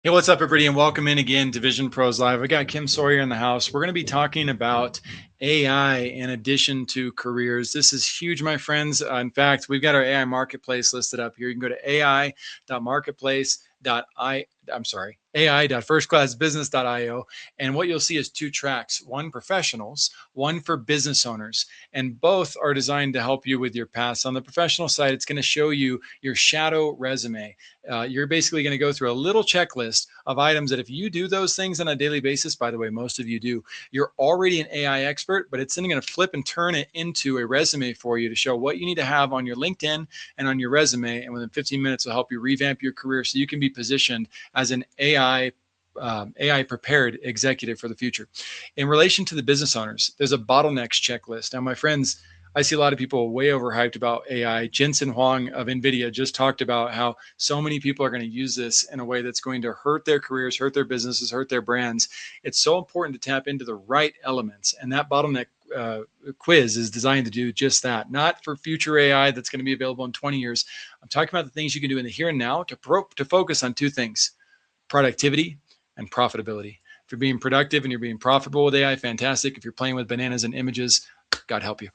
Hey, what's up, everybody, and welcome in again to Vision Pros Live. We got Kim Sawyer in the house. We're going to be talking about AI in addition to careers. This is huge, my friends. In fact, we've got our AI marketplace listed up here. You can go to ai.firstclassbusiness.io. And what you'll see is two tracks, one professionals, one for business owners. And both are designed to help you with your past. On the professional side, it's going to show you your shadow resume. You're basically going to go through a little checklist of items that if you do those things on a daily basis, by the way, most of you do, you're already an AI expert, but it's then going to flip and turn it into a resume for you to show what you need to have on your LinkedIn and on your resume. And within 15 minutes, it'll help you revamp your career so you can be positioned as an AI prepared executive for the future. In relation to the business owners, there's a bottlenecks checklist. Now, my friends, I see a lot of people way overhyped about AI. Jensen Huang of NVIDIA just talked about how so many people are going to use this in a way that's going to hurt their careers, hurt their businesses, hurt their brands. It's so important to tap into the right elements. And that bottleneck quiz is designed to do just that, not for future AI that's going to be available in 20 years. I'm talking about the things you can do in the here and now to focus on two things: productivity and profitability. If you're being productive and you're being profitable with AI, fantastic. If you're playing with bananas and images, God help you.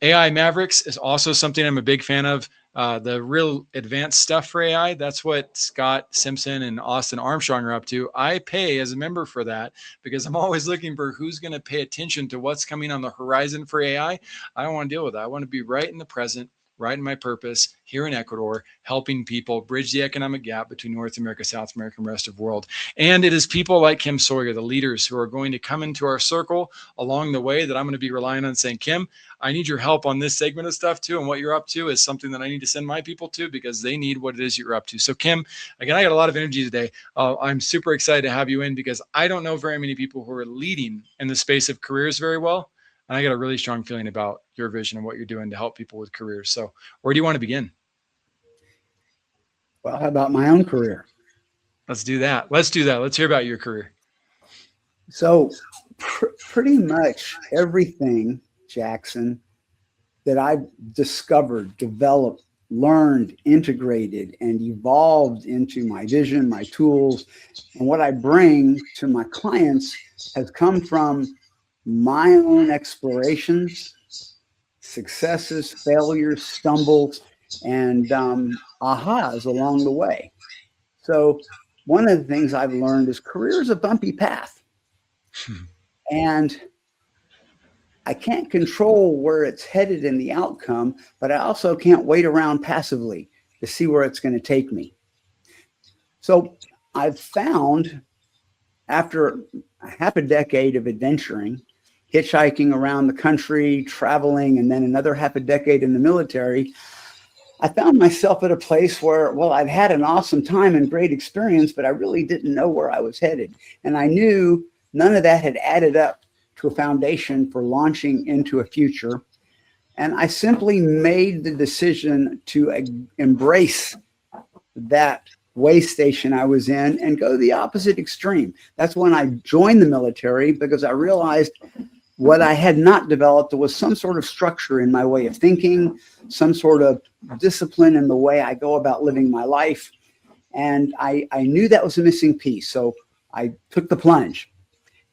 AI Mavericks is also something I'm a big fan of. The real advanced stuff for AI, that's what Scott Simpson and Austin Armstrong are up to. I pay as a member for that because I'm always looking for who's going to pay attention to what's coming on the horizon for AI. I don't want to deal with that. I want to be right in the present, right in my purpose here in Ecuador, helping people bridge the economic gap between North America, South America, and the rest of the world. And it is people like Kim Sawyer, the leaders who are going to come into our circle along the way that I'm going to be relying on, saying, Kim, I need your help on this segment of stuff too. And what you're up to is something that I need to send my people to because they need what it is you're up to. So Kim, again, I got a lot of energy today. I'm super excited to have you in because I don't know very many people who are leading in the space of careers very well. And I got a really strong feeling about your vision and what you're doing to help people with careers. So where do you want to begin? Well, how about my own career? Let's do that. Let's hear about your career. So pretty much everything, Jackson, that I've discovered, developed, learned, integrated, and evolved into my vision, my tools, and what I bring to my clients has come from my own explorations, successes, failures, stumbles, and ahas along the way. So one of the things I've learned is career is a bumpy path. And I can't control where it's headed in the outcome, but I also can't wait around passively to see where it's going to take me. So I've found, after half a decade of adventuring, hitchhiking around the country, traveling, and then another half a decade in the military, I found myself at a place where, well, I'd had an awesome time and great experience, but I really didn't know where I was headed. And I knew none of that had added up to a foundation for launching into a future. And I simply made the decision to embrace that way station I was in and go the opposite extreme. That's when I joined the military, because I realized what I had not developed was some sort of structure in my way of thinking, some sort of discipline in the way I go about living my life. And I knew that was a missing piece. So I took the plunge,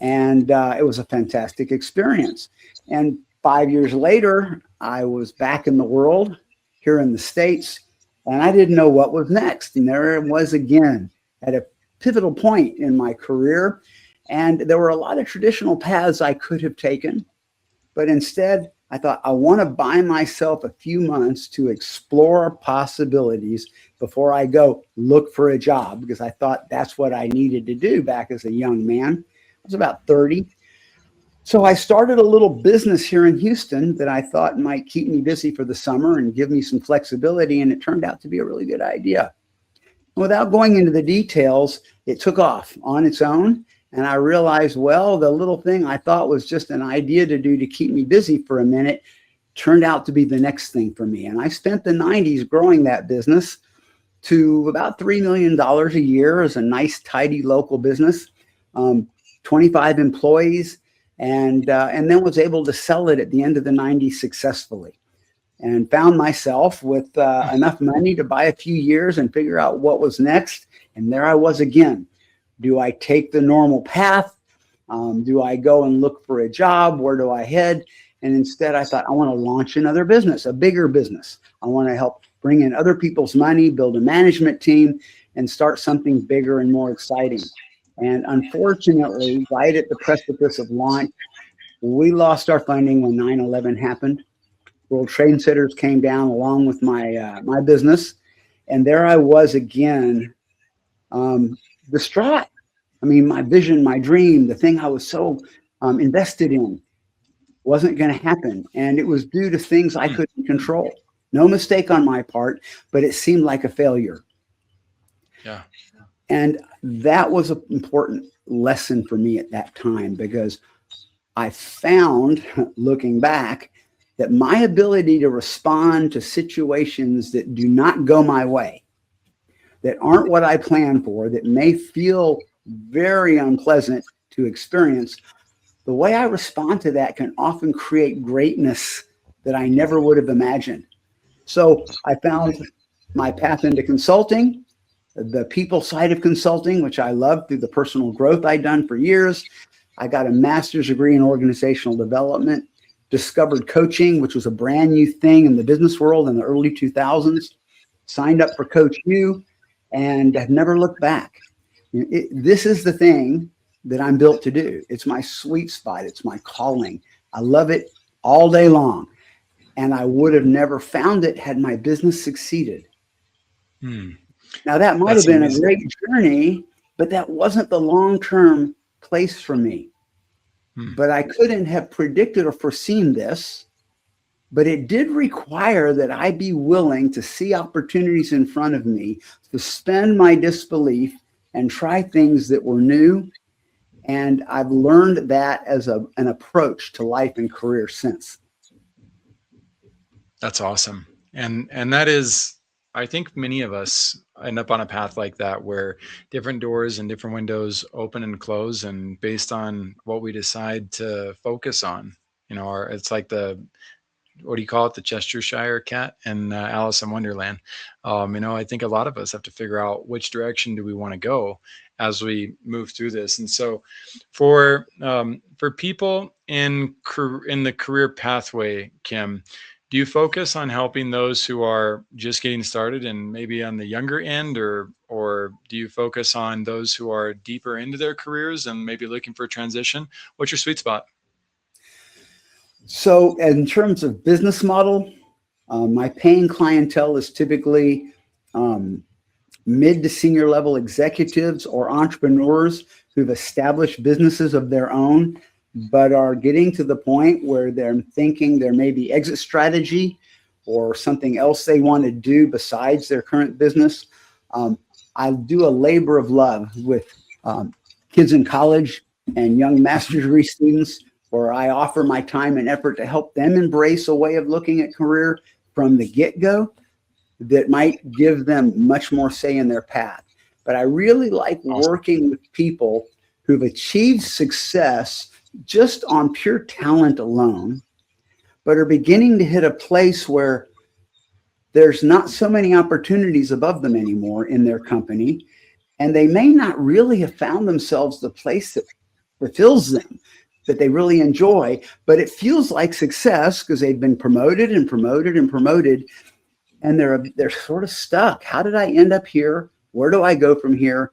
and it was a fantastic experience. And 5 years later, I was back in the world here in the States, and I didn't know what was next. And there it was again at a pivotal point in my career. And there were a lot of traditional paths I could have taken, but instead I thought, I want to buy myself a few months to explore possibilities before I go look for a job, because I thought that's what I needed to do back as a young man. I was about 30. So I started a little business here in Houston that I thought might keep me busy for the summer and give me some flexibility. And it turned out to be a really good idea. Without going into the details, it took off on its own. And I realized, well, the little thing I thought was just an idea to do to keep me busy for a minute turned out to be the next thing for me. And I spent the 90s growing that business to about $3 million a year as a nice, tidy local business, 25 employees, and then was able to sell it at the end of the 90s successfully, and found myself with enough money to buy a few years and figure out what was next. And there I was again, Do I take the normal path? Do I go and look for a job? Where do I head? And instead I thought, I want to launch another business, a bigger business. I want to help bring in other people's money, build a management team, and start something bigger and more exciting. And unfortunately, right at the precipice of launch, we lost our funding when 9/11 happened. World Trade Centers came down along with my business. And there I was again, distraught. I mean, my vision, my dream, the thing I was so invested in wasn't going to happen. And it was due to things I couldn't control. No mistake on my part, but it seemed like a failure. Yeah. And that was an important lesson for me at that time, because I found, looking back, that my ability to respond to situations that do not go my way, that aren't what I planned for, that may feel very unpleasant to experience, the way I respond to that can often create greatness that I never would have imagined. So I found my path into consulting, the people side of consulting, which I love through the personal growth I'd done for years. I got a master's degree in organizational development, discovered coaching, which was a brand new thing in the business world in the early 2000s, signed up for Coach U, and have never looked back. This is the thing that I'm built to do. It's my sweet spot. It's my calling. I love it all day long. And I would have never found it had my business succeeded. Now, that might have been a great journey, but that wasn't the long-term place for me. But I couldn't have predicted or foreseen this. But it did require that I be willing to see opportunities in front of me, to suspend my disbelief and try things that were new. And I've learned that as an approach to life and career since. That's awesome. And that is, I think many of us end up on a path like that, where different doors and different windows open and close, and based on what we decide to focus on, it's like what do you call it? The Cheshire cat and Alice in Wonderland. I think a lot of us have to figure out which direction do we want to go as we move through this. And so for people in the career pathway, Kim, do you focus on helping those who are just getting started and maybe on the younger end, or do you focus on those who are deeper into their careers and maybe looking for a transition? What's your sweet spot? So in terms of business model, my paying clientele is typically mid to senior level executives or entrepreneurs who've established businesses of their own, but are getting to the point where they're thinking there may be exit strategy or something else they want to do besides their current business. I do a labor of love with kids in college and young master's degree students, where I offer my time and effort to help them embrace a way of looking at career from the get-go that might give them much more say in their path. But I really like working with people who've achieved success just on pure talent alone, but are beginning to hit a place where there's not so many opportunities above them anymore in their company, and they may not really have found themselves the place that fulfills them, that they really enjoy, but it feels like success because they've been promoted and promoted and promoted, and they're sort of stuck. How did I end up here? Where do I go from here?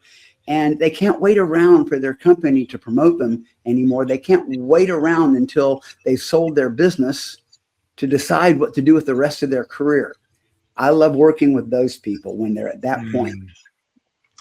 And they can't wait around for their company to promote them anymore. They can't wait around until they've sold their business to decide what to do with the rest of their career. I love working with those people when they're at that point.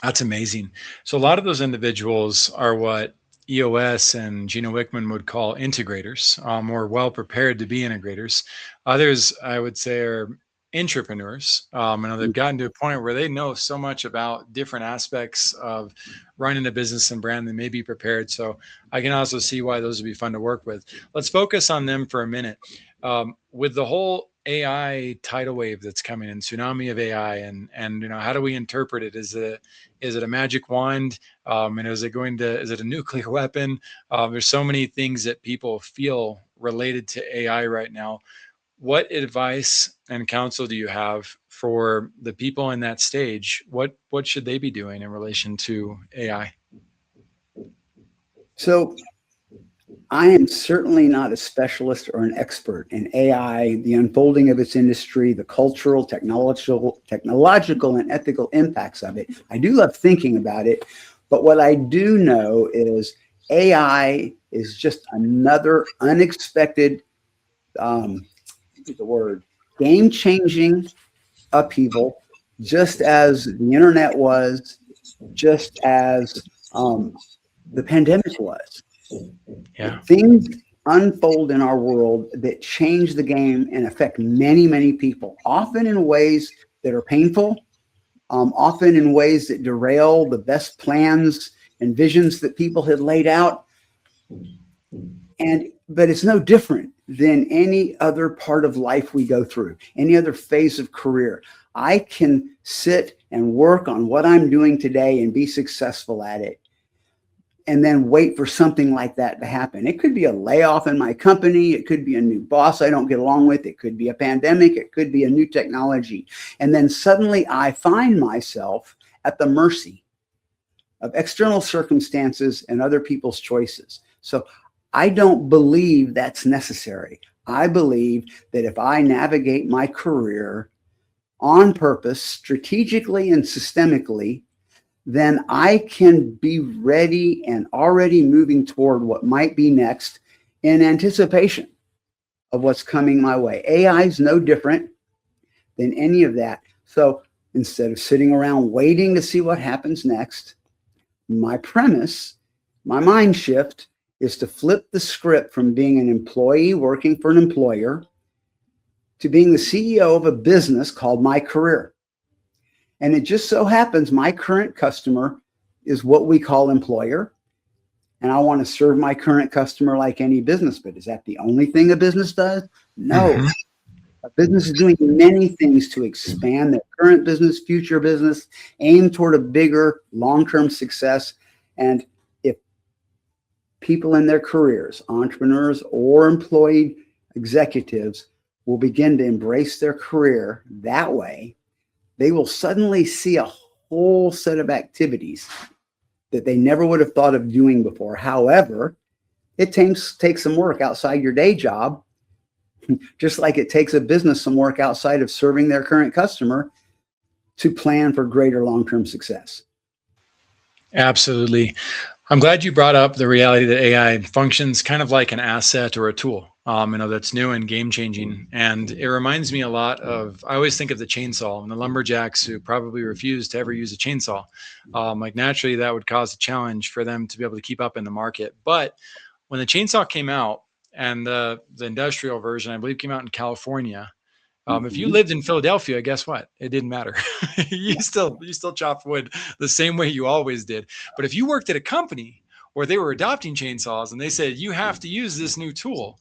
That's amazing. So a lot of those individuals are what EOS and Gino Wickman would call integrators, or well prepared to be integrators. Others, I would say, are entrepreneurs. And they've gotten to a point where they know so much about different aspects of running a business and brand, they may be prepared. So I can also see why those would be fun to work with. Let's focus on them for a minute. With the whole AI tidal wave that's coming in, tsunami of AI, and how do we interpret it? Is it a magic wand? And is it a nuclear weapon? There's so many things that people feel related to AI right now. What advice and counsel do you have for the people in that stage? What should they be doing in relation to AI? So I am certainly not a specialist or an expert in AI, the unfolding of its industry, the cultural, technological, and ethical impacts of it. I do love thinking about it, but what I do know is AI is just another unexpected, the word, game-changing upheaval, just as the internet was, just as the pandemic was. Yeah. Things unfold in our world that change the game and affect many, many people, often in ways that are painful, often in ways that derail the best plans and visions that people had laid out. But it's no different than any other part of life we go through, any other phase of career. I can sit and work on what I'm doing today and be successful at it, and then wait for something like that to happen. It could be a layoff in my company. It could be a new boss I don't get along with. It could be a pandemic. It could be a new technology. And then suddenly I find myself at the mercy of external circumstances and other people's choices. So I don't believe that's necessary. I believe that if I navigate my career on purpose, strategically and systemically, then I can be ready and already moving toward what might be next in anticipation of what's coming my way. AI is no different than any of that. So instead of sitting around waiting to see what happens next, my premise, my mind shift is to flip the script from being an employee working for an employer to being the CEO of a business called my career. And it just so happens my current customer is what we call employer. And I want to serve my current customer like any business. But is that the only thing a business does? No. Mm-hmm. A business is doing many things to expand their current business, future business, aim toward a bigger long-term success. And if people in their careers, entrepreneurs or employed executives, will begin to embrace their career that way, they will suddenly see a whole set of activities that they never would have thought of doing before. However, it takes some work outside your day job, just like it takes a business some work outside of serving their current customer to plan for greater long-term success. Absolutely. I'm glad you brought up the reality that AI functions kind of like an asset or a tool, that's new and game changing. And it reminds me a lot of, I always think of the chainsaw and the lumberjacks who probably refuse to ever use a chainsaw. Like naturally that would cause a challenge for them to be able to keep up in the market. But when the chainsaw came out, and the industrial version, I believe, came out in California. If you lived in Philadelphia, guess what? It didn't matter. you still chopped wood the same way you always did. But if you worked at a company where they were adopting chainsaws and they said you have to use this new tool,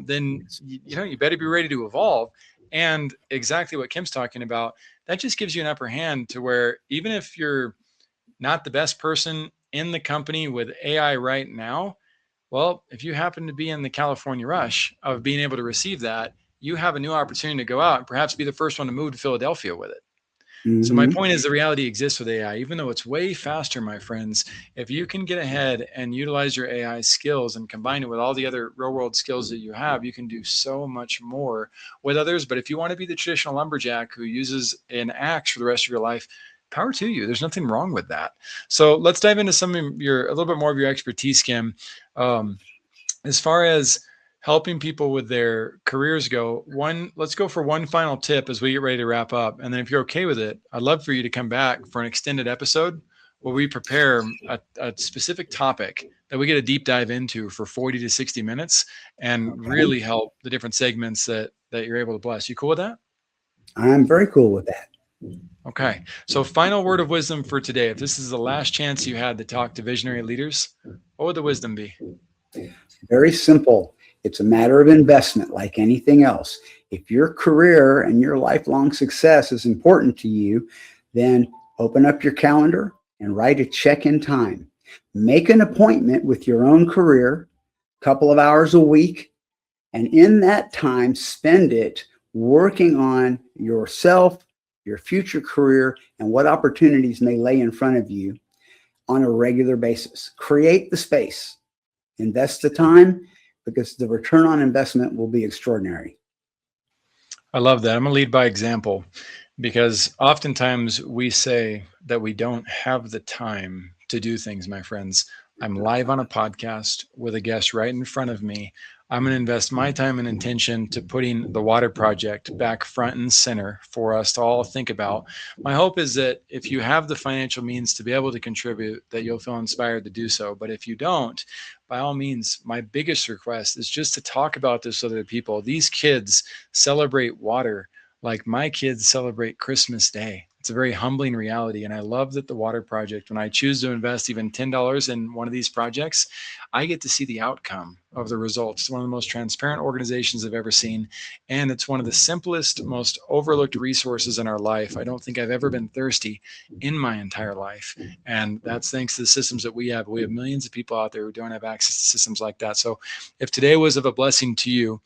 then you better be ready to evolve. And exactly what Kim's talking about, that just gives you an upper hand to where even if you're not the best person in the company with AI right now, well, if you happen to be in the California rush of being able to receive that, you have a new opportunity to go out and perhaps be the first one to move to Philadelphia with it. Mm-hmm. So my point is the reality exists with AI, even though it's way faster, my friends. If you can get ahead and utilize your AI skills and combine it with all the other real world skills that you have, you can do so much more with others. But if you want to be the traditional lumberjack who uses an axe for the rest of your life, power to you. There's nothing wrong with that. So let's dive into a little bit more of your expertise, Kim. As far as helping people with their careers go, let's go for one final tip as we get ready to wrap up. And then if you're okay with it, I'd love for you to come back for an extended episode where we prepare a specific topic that we get a deep dive into for 40 to 60 minutes and really help the different segments that you're able to bless. You cool with that? I'm very cool with that. Okay. So final word of wisdom for today. If this is the last chance you had to talk to visionary leaders, what would the wisdom be? Very simple. It's a matter of investment like anything else. If your career and your lifelong success is important to you, then open up your calendar and write a check-in time. Make an appointment with your own career, a couple of hours a week, and in that time, spend it working on yourself, your future career, and what opportunities may lay in front of you on a regular basis. Create the space. Invest the time because the return on investment will be extraordinary. I love that. I'm going to lead by example because oftentimes we say that we don't have the time to do things, my friends. I'm live on a podcast with a guest right in front of me. I'm going to invest my time and intention to putting the water project back front and center for us to all think about. My hope is that if you have the financial means to be able to contribute, that you'll feel inspired to do so. But if you don't, by all means, my biggest request is just to talk about this with other people. These kids celebrate water like my kids celebrate Christmas Day. It's a very humbling reality. And I love that the Water Project, when I choose to invest even $10 in one of these projects, I get to see the outcome of the results. It's one of the most transparent organizations I've ever seen. And it's one of the simplest, most overlooked resources in our life. I don't think I've ever been thirsty in my entire life. And that's thanks to the systems that we have. We have millions of people out there who don't have access to systems like that. So if today was of a blessing to you,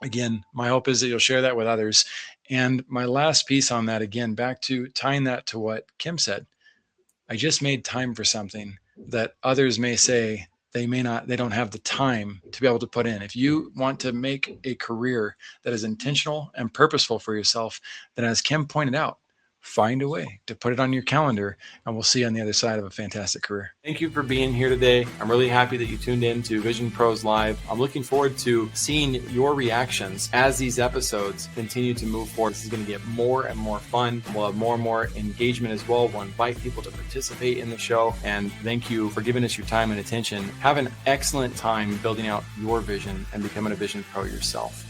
again, my hope is that you'll share that with others. And my last piece on that, again, back to tying that to what Kim said, I just made time for something that others may say they don't have the time to be able to put in. If you want to make a career that is intentional and purposeful for yourself, then as Kim pointed out, find a way to put it on your calendar, and we'll see you on the other side of a fantastic career. Thank you for being here today. I'm really happy that you tuned in to Vision Pros Live. I'm looking forward to seeing your reactions as these episodes continue to move forward. This is going to get more and more fun. We'll have more and more engagement as well. We'll invite people to participate in the show. And thank you for giving us your time and attention. Have an excellent time building out your vision and becoming a vision pro yourself.